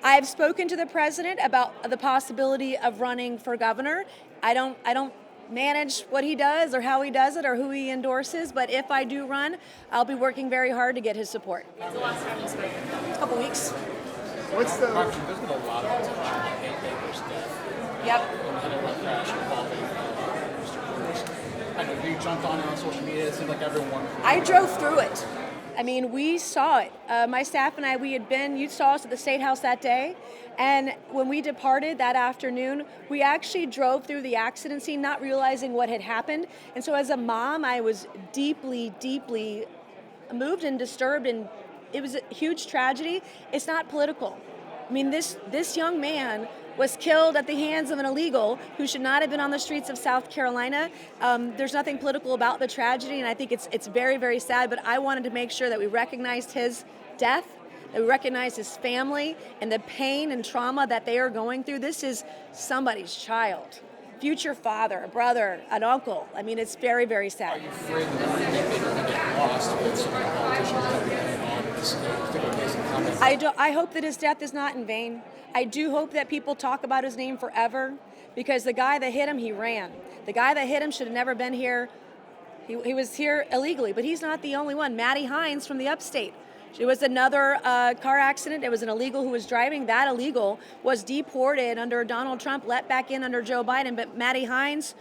I've spoken to the president about the possibility of running for governor. I don't manage what he does or how he does it or who he endorses, but if I do run, I'll be working very hard to get his support. When's the last time you spoke? A couple weeks. What's the Actually, there's been a lot of discussion about Hank Baker's death Yep. and the head crash involving Mr. Bruce. I know you jumped on it on social media. It seemed like everyone. I drove through it. I mean, we saw it. My staff and I, you saw us at the State House that day. And when we departed that afternoon, we actually drove through the accident scene, not realizing what had happened. And so as a mom, I was deeply, deeply moved and disturbed. And it was a huge tragedy. It's not political. I mean, this young man was killed at the hands of an illegal who should not have been on the streets of South Carolina. There's nothing political about the tragedy, and I think it's very, very sad, but I wanted to make sure that we recognized his death, that we recognized his family and the pain and trauma that they are going through. This is somebody's child, future father, a brother, an uncle. I mean, it's very, very sad. Are you afraid that Hank Baker will get lost with some of the politicians that are getting on this particular case and comments? I hope that his death is not in vain. I do hope that people talk about his name forever, because the guy that hit him, he ran. The guy that hit him should have never been here. He was here illegally, but he's not the only one. Maddie Hines from the upstate. It was another car accident. It was an illegal who was driving. That illegal was deported under Donald Trump, let back in under Joe Biden, but Maddie Hines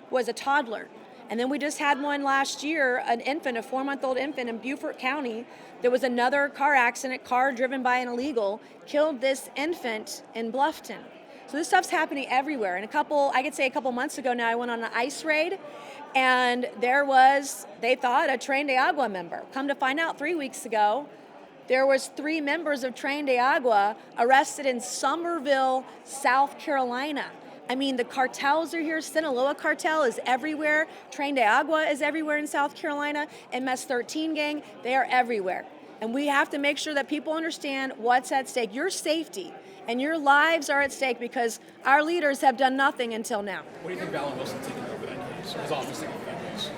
was a toddler. And then we just had one last year, an infant, a 4-month-old infant in Beaufort County. There was another car accident, car driven by an illegal, killed this infant in Bluffton. So this stuff's happening everywhere. And I could say a couple months ago now, I went on an ICE raid, and there was, they thought, a Tren de Agua member. Come to find out, 3 weeks ago, there was 3 members of Tren de Agua arrested in Somerville, South Carolina. I mean, the cartels are here. Sinaloa cartel is everywhere. Tren de Agua is everywhere in South Carolina. MS-13 gang, they are everywhere. And we have to make sure that people understand what's at stake. Your safety and your lives are at stake because our leaders have done nothing until now. What do you think of Alan Wilson taking over that case, or his office taking over that case?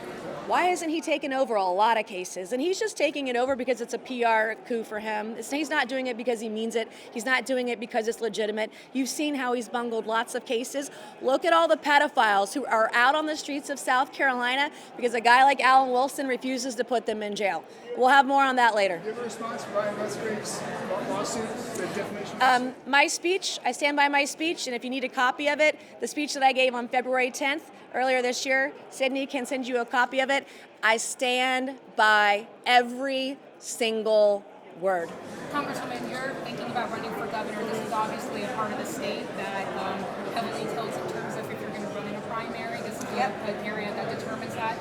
Why hasn't he taken over a lot of cases? And he's just taking it over because it's a PR coup for him. He's not doing it because he means it. He's not doing it because it's legitimate. You've seen how he's bungled lots of cases. Look at all the pedophiles who are out on the streets of South Carolina because a guy like Alan Wilson refuses to put them in jail. We'll have more on that later. Do you have a response for Ryan Musgrave's lawsuit, the defamation lawsuit? My speech, I stand by my speech, and if you need a copy of it, the speech that I gave on February 10th, earlier this year, Sydney can send you a copy of it. I stand by every single word. Congresswoman, you're thinking about running for governor. This is obviously a part of the state that heavily tilts in terms of if you're going to run in a primary. This is an area that determines that.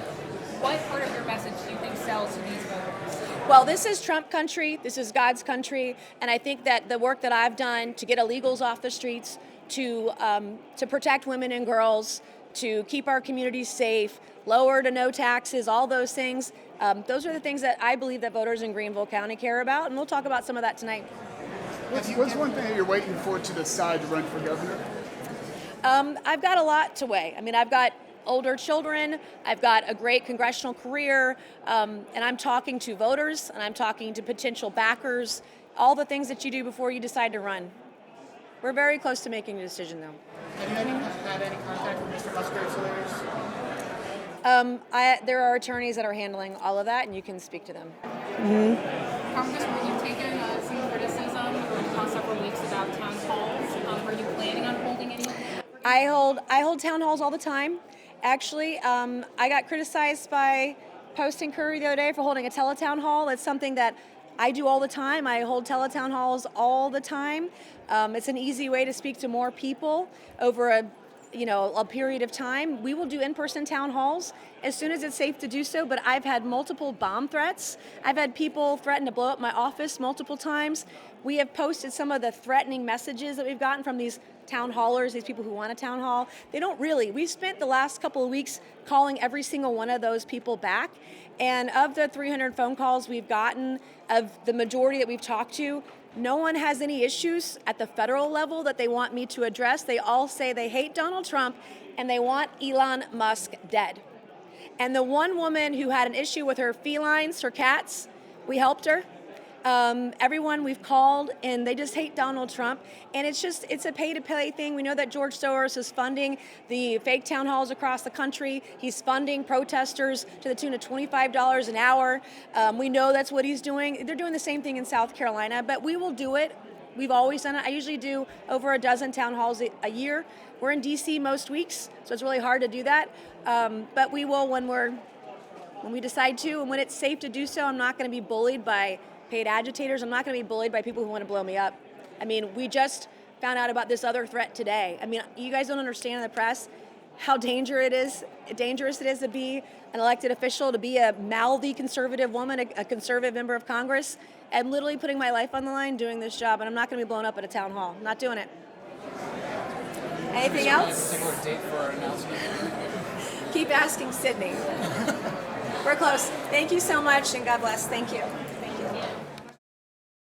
What part of your message do you think sells to these voters? Well, this is Trump country. This is God's country. And I think that the work that I've done to get illegals off the streets, to protect women and girls, to keep our communities safe, lower to no taxes, all those things, those are the things that I believe that voters in Greenville County care about. And we'll talk about some of that tonight. What's one thing that you're waiting for to decide to run for governor? I've got a lot to weigh. I mean, I've got older children, I've got a great congressional career, and I'm talking to voters, and I'm talking to potential backers, all the things that you do before you decide to run. We're very close to making a decision, though. Have you had any contact with Mr. Musgrave's lawyers? There are attorneys that are handling all of that, and you can speak to them. Congresswoman, you've taken some criticism over the past several weeks about town halls. Are you planning on holding any? I hold town halls all the time. Actually, I got criticized by Post and Courier the other day for holding a teletown hall. It's something that I do all the time. I hold teletown halls all the time. It's an easy way to speak to more people over a period of time. We will do in-person town halls as soon as it's safe to do so, but I've had multiple bomb threats. I've had people threaten to blow up my office multiple times. We have posted some of the threatening messages that we've gotten from these town hallers, these people who want a town hall. They don't really. We've spent the last couple of weeks calling every single one of those people back. And of the 300 phone calls we've gotten, of the majority that we've talked to, no one has any issues at the federal level that they want me to address. They all say they hate Donald Trump and they want Elon Musk dead. And the one woman who had an issue with her felines, her cats, we helped her. Everyone we've called, and they just hate Donald Trump. And it's a pay-to-play thing. We know that George Soros is funding the fake town halls across the country. He's funding protesters to the tune of $25 an hour. We know that's what he's doing. They're doing the same thing in South Carolina, but we will do it. We've always done it. I usually do over a dozen town halls a year. We're in D.C. most weeks, so it's really hard to do that. But we will when we decide to, and when it's safe to do so. I'm not going to be bullied by paid agitators. I'm not going to be bullied by people who want to blow me up. I mean, we just found out about this other threat today. I mean, you guys don't understand in the press how dangerous it is to be an elected official, to be a mouthy conservative woman, a conservative member of Congress, and literally putting my life on the line doing this job. And I'm not going to be blown up at a town hall. I'm not doing it. Anything else? Particular date for our announcement. Keep asking Sydney. We're close. Thank you so much, and God bless. Thank you.